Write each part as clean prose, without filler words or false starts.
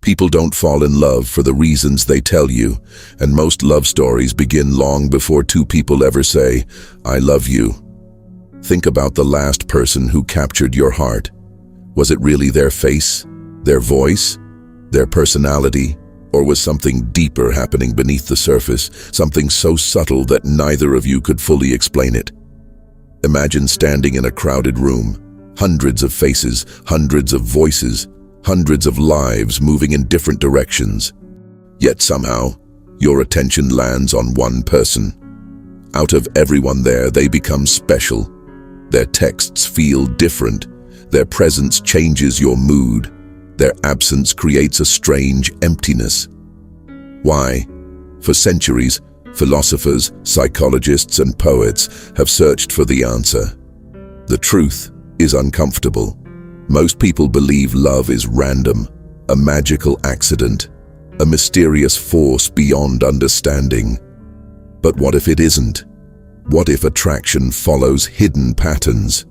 People don't fall in love for the reasons they tell you, and most love stories begin long before two people ever say, "I love you." Think about the last person who captured your heart. Was it really their face, their voice, their personality, or was something deeper happening beneath the surface, something so subtle that neither of you could fully explain it? Imagine standing in a crowded room, hundreds of faces, hundreds of voices, hundreds of lives moving in different directions. Yet somehow, your attention lands on one person. Out of everyone there, they become special. Their texts feel different. Their presence changes your mood. Their absence creates a strange emptiness. Why? For centuries, philosophers, psychologists, and poets have searched for the answer. The truth is uncomfortable. Most people believe love is random, a magical accident, a mysterious force beyond understanding. But what if it isn't? What if attraction follows hidden patterns?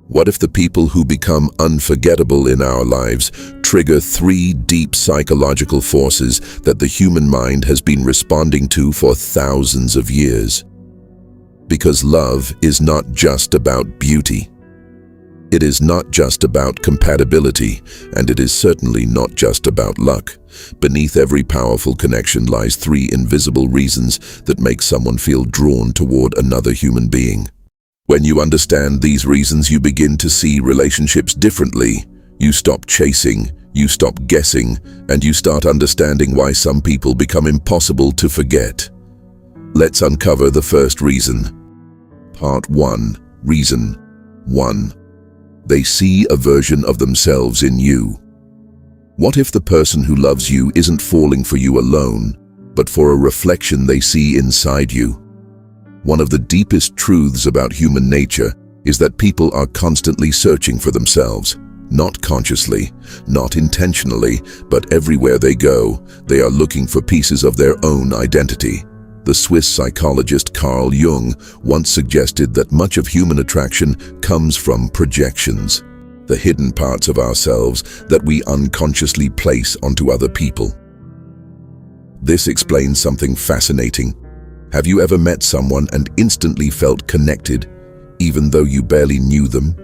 What if the people who become unforgettable in our lives trigger three deep psychological forces that the human mind has been responding to for thousands of years? Because love is not just about beauty. It is not just about compatibility, and it is certainly not just about luck. Beneath every powerful connection lies three invisible reasons that make someone feel drawn toward another human being. When you understand these reasons, you begin to see relationships differently. You stop chasing, you stop guessing, and you start understanding why some people become impossible to forget. Let's uncover the first reason. Part 1. Reason 1. They see a version of themselves in you. What if the person who loves you isn't falling for you alone, but for a reflection they see inside you? One of the deepest truths about human nature is that people are constantly searching for themselves, not consciously, not intentionally, but everywhere they go, they are looking for pieces of their own identity. The Swiss psychologist Carl Jung once suggested that much of human attraction comes from projections, the hidden parts of ourselves that we unconsciously place onto other people. This explains something fascinating. Have you ever met someone and instantly felt connected, even though you barely knew them?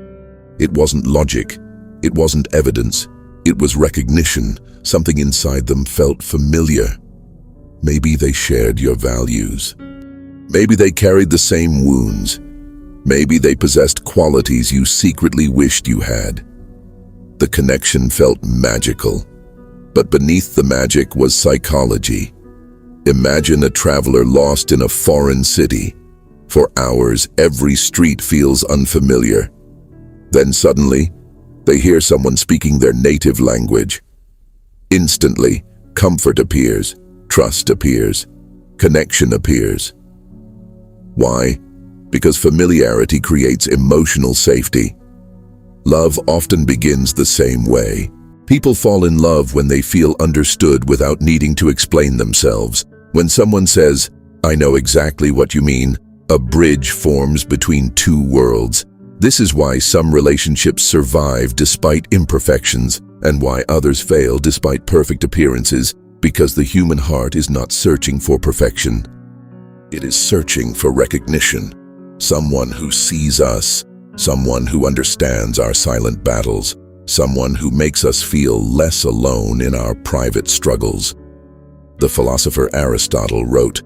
It wasn't logic, it wasn't evidence, it was recognition. Something inside them felt familiar. Maybe they shared your values. Maybe they carried the same wounds. Maybe they possessed qualities you secretly wished you had. The connection felt magical, but beneath the magic was psychology. Imagine a traveler lost in a foreign city. For hours, every street feels unfamiliar. Then suddenly, they hear someone speaking their native language. Instantly, comfort appears. Trust appears. Connection appears. Why? Because familiarity creates emotional safety. Love often begins the same way. People fall in love when they feel understood without needing to explain themselves. When someone says, "I know exactly what you mean," a bridge forms between two worlds. This is why some relationships survive despite imperfections, and why others fail despite perfect appearances. Because the human heart is not searching for perfection. It is searching for recognition. Someone who sees us, someone who understands our silent battles, someone who makes us feel less alone in our private struggles. The philosopher Aristotle wrote,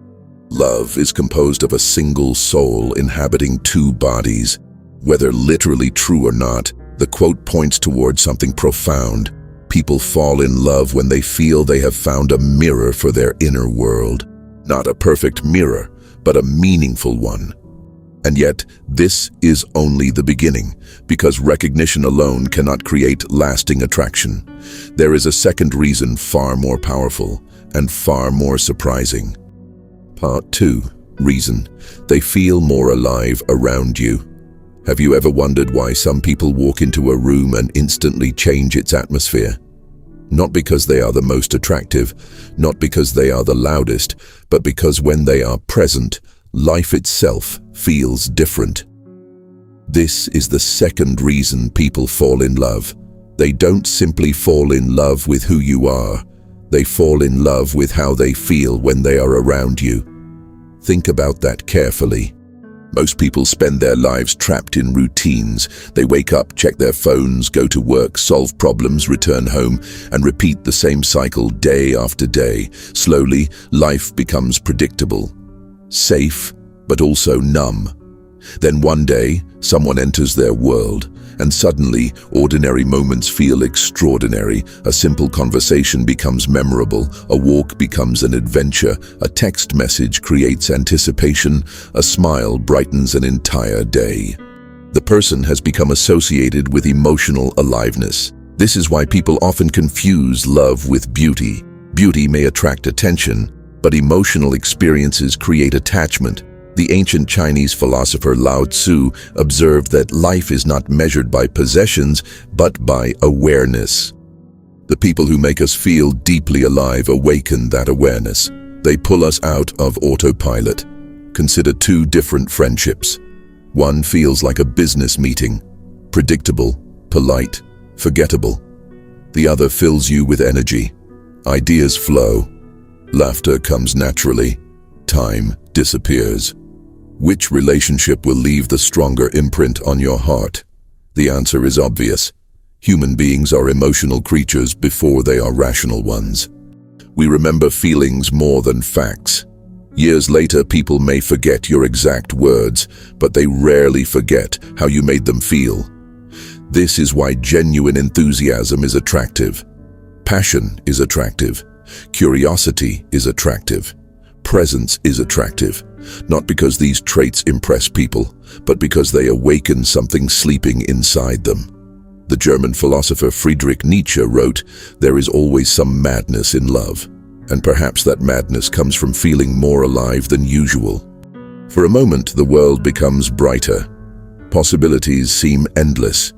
"Love is composed of a single soul inhabiting two bodies." Whether literally true or not, the quote points towards something profound. People fall in love when they feel they have found a mirror for their inner world. Not a perfect mirror, but a meaningful one. And yet, this is only the beginning, because recognition alone cannot create lasting attraction. There is a second reason far more powerful and far more surprising. Part 2. Reason. They feel more alive around you. Have you ever wondered why some people walk into a room and instantly change its atmosphere? Not because they are the most attractive, not because they are the loudest, but because when they are present, life itself feels different. This is the second reason people fall in love. They don't simply fall in love with who you are, They fall in love with how they feel when they are around you. Think about that carefully. Most people spend their lives trapped in routines. They wake up, check their phones, go to work, solve problems, return home, and repeat the same cycle day after day. Slowly, life becomes predictable, safe, but also numb. Then one day, someone enters their world, and suddenly, ordinary moments feel extraordinary. A simple conversation becomes memorable, a walk becomes an adventure, a text message creates anticipation, a smile brightens an entire day. The person has become associated with emotional aliveness. This is why people often confuse love with beauty. Beauty may attract attention, but emotional experiences create attachment. The ancient Chinese philosopher Lao Tzu observed that life is not measured by possessions, but by awareness. The people who make us feel deeply alive awaken that awareness. They pull us out of autopilot. Consider two different friendships. One feels like a business meeting, predictable, polite, forgettable. The other fills you with energy. Ideas flow. Laughter comes naturally. Time disappears. Which relationship will leave the stronger imprint on your heart? The answer is obvious. Human beings are emotional creatures before they are rational ones. We remember feelings more than facts. Years later, people may forget your exact words, but they rarely forget how you made them feel. This is why genuine enthusiasm is attractive. Passion is attractive. Curiosity is attractive. Presence is attractive, not because these traits impress people, but because they awaken something sleeping inside them. The German philosopher Friedrich Nietzsche wrote, "There is always some madness in love," and perhaps that madness comes from feeling more alive than usual. For a moment, the world becomes brighter. Possibilities seem endless.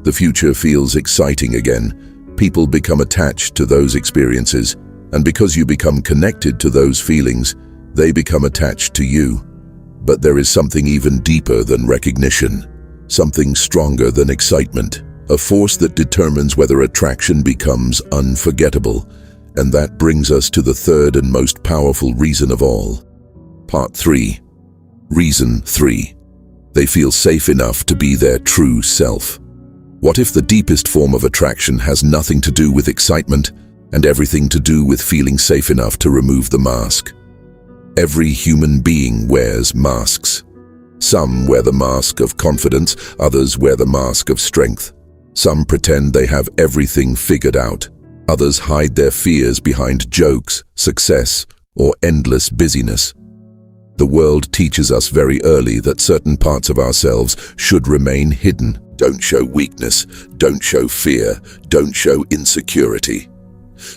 The future feels exciting again. People become attached to those experiences, and because you become connected to those feelings, they become attached to you. But there is something even deeper than recognition, something stronger than excitement, a force that determines whether attraction becomes unforgettable. And that brings us to the third and most powerful reason of all. Part 3. Reason 3. They feel safe enough to be their true self. What if the deepest form of attraction has nothing to do with excitement, and everything to do with feeling safe enough to remove the mask? Every human being wears masks. Some wear the mask of confidence, others wear the mask of strength. Some pretend they have everything figured out. Others hide their fears behind jokes, success, or endless busyness. The world teaches us very early that certain parts of ourselves should remain hidden. Don't show weakness, don't show fear, don't show insecurity.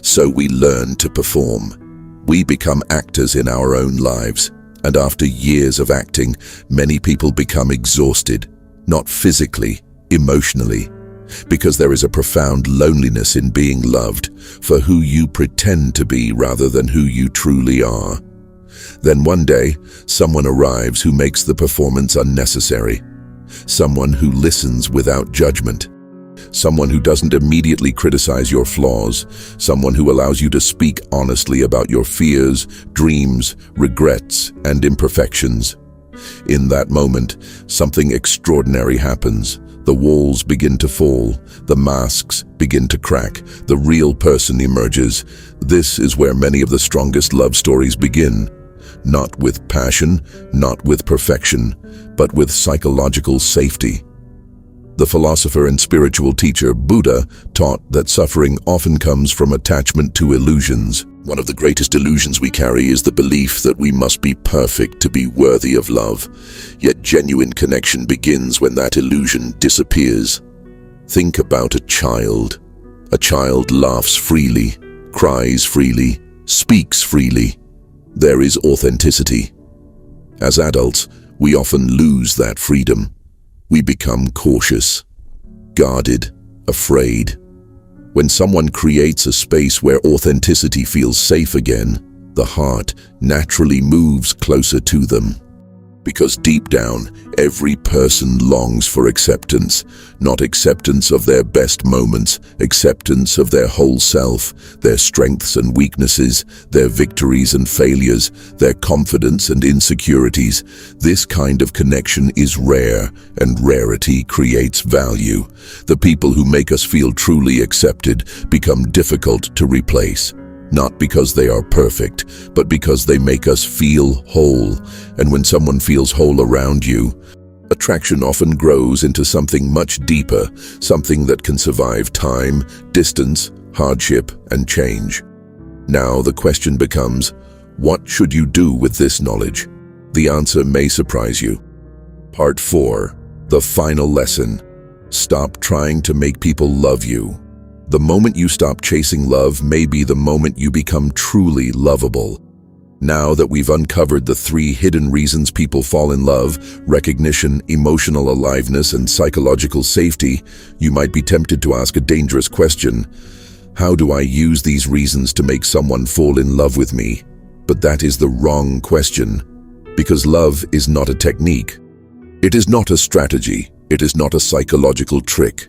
So we learn to perform. We become actors in our own lives, and after years of acting, many people become exhausted, not physically, emotionally, because there is a profound loneliness in being loved for who you pretend to be rather than who you truly are. Then one day, someone arrives who makes the performance unnecessary. Someone who listens without judgment. Someone who doesn't immediately criticize your flaws. Someone who allows you to speak honestly about your fears, dreams, regrets, and imperfections. In that moment, something extraordinary happens. The walls begin to fall, the masks begin to crack, the real person emerges. This is where many of the strongest love stories begin. Not with passion, not with perfection, but with psychological safety. The philosopher and spiritual teacher Buddha taught that suffering often comes from attachment to illusions. One of the greatest illusions we carry is the belief that we must be perfect to be worthy of love. Yet genuine connection begins when that illusion disappears. Think about a child. A child laughs freely, cries freely, speaks freely. There is authenticity. As adults, we often lose that freedom. We become cautious, guarded, afraid. When someone creates a space where authenticity feels safe again, the heart naturally moves closer to them. Because deep down, every person longs for acceptance, not acceptance of their best moments, acceptance of their whole self, their strengths and weaknesses, their victories and failures, their confidence and insecurities. This kind of connection is rare, and rarity creates value. The people who make us feel truly accepted become difficult to replace. Not because they are perfect, but because they make us feel whole. And when someone feels whole around you, attraction often grows into something much deeper, something that can survive time, distance, hardship, and change. Now the question becomes, what should you do with this knowledge? The answer may surprise you. Part 4. The final lesson. Stop trying to make people love you. The moment you stop chasing love may be the moment you become truly lovable. Now that we've uncovered the 3 hidden reasons people fall in love, recognition, emotional aliveness, and psychological safety, you might be tempted to ask a dangerous question. How do I use these reasons to make someone fall in love with me? But that is the wrong question. Because love is not a technique. It is not a strategy. It is not a psychological trick.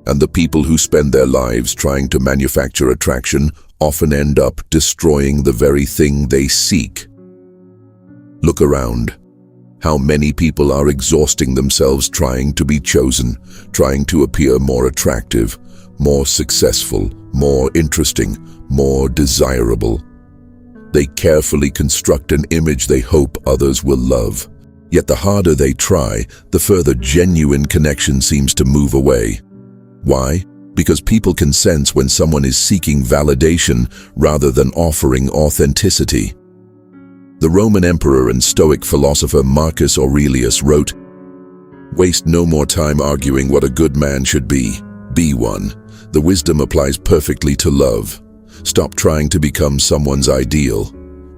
And the people who spend their lives trying to manufacture attraction often end up destroying the very thing they seek. Look around. How many people are exhausting themselves trying to be chosen, trying to appear more attractive, more successful, more interesting, more desirable. They carefully construct an image they hope others will love. Yet the harder they try, the further genuine connection seems to move away. Why? Because people can sense when someone is seeking validation rather than offering authenticity. The Roman emperor and Stoic philosopher Marcus Aurelius wrote, "Waste no more time arguing what a good man should be. Be one." The wisdom applies perfectly to love. Stop trying to become someone's ideal.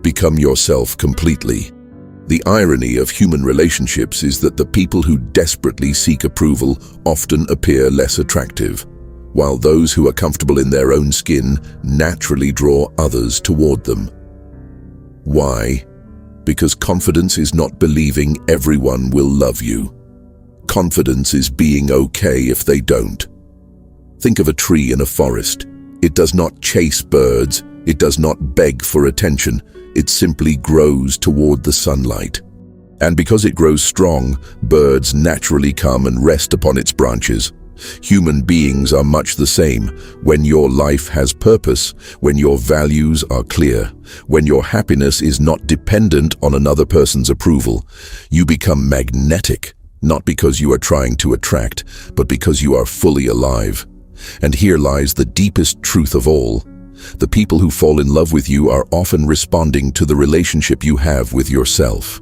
Become yourself completely. The irony of human relationships is that the people who desperately seek approval often appear less attractive, while those who are comfortable in their own skin naturally draw others toward them. Why? Because confidence is not believing everyone will love you. Confidence is being okay if they don't. Think of a tree in a forest. It does not chase birds. It does not beg for attention. It simply grows toward the sunlight. And because it grows strong, birds naturally come and rest upon its branches. Human beings are much the same. When your life has purpose, when your values are clear, when your happiness is not dependent on another person's approval, you become magnetic, not because you are trying to attract, but because you are fully alive. And here lies the deepest truth of all. The people who fall in love with you are often responding to the relationship you have with yourself.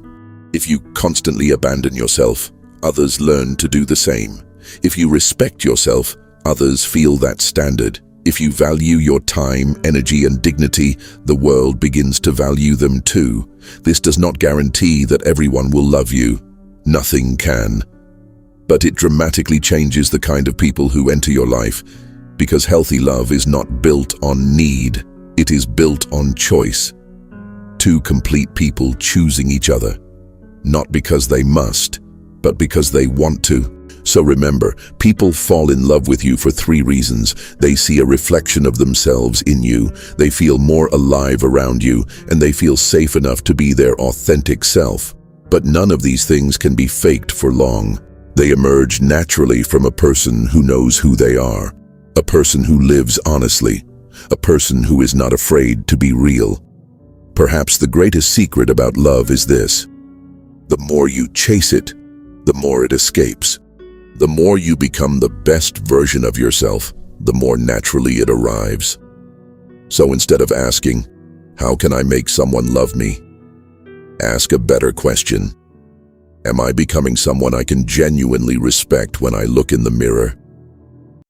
If you constantly abandon yourself, others learn to do the same. If you respect yourself, others feel that standard. If you value your time, energy, and dignity, the world begins to value them too. This does not guarantee that everyone will love you. Nothing can. But it dramatically changes the kind of people who enter your life. Because healthy love is not built on need, it is built on choice. 2 complete people choosing each other, not because they must, but because they want to. So remember, people fall in love with you for 3 reasons. They see a reflection of themselves in you, they feel more alive around you, and they feel safe enough to be their authentic self. But none of these things can be faked for long. They emerge naturally from a person who knows who they are. A person who lives honestly, a person who is not afraid to be real. Perhaps the greatest secret about love is this: the more you chase it, the more it escapes. The more you become the best version of yourself, the more naturally it arrives. So instead of asking, "How can I make someone love me?" ask a better question. Am I becoming someone I can genuinely respect when I look in the mirror?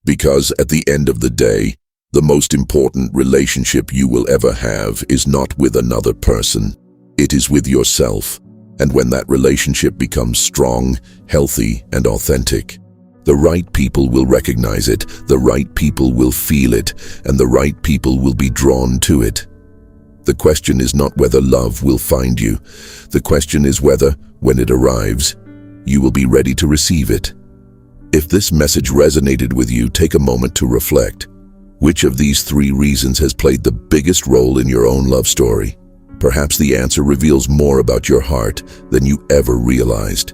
Because at the end of the day, the most important relationship you will ever have is not with another person. It is with yourself. And when that relationship becomes strong, healthy, and authentic, the right people will recognize it, the right people will feel it, and the right people will be drawn to it. The question is not whether love will find you. The question is whether, When it arrives, you will be ready to receive it. If this message resonated with you, take a moment to reflect. Which of these 3 reasons has played the biggest role in your own love story? Perhaps the answer reveals more about your heart than you ever realized.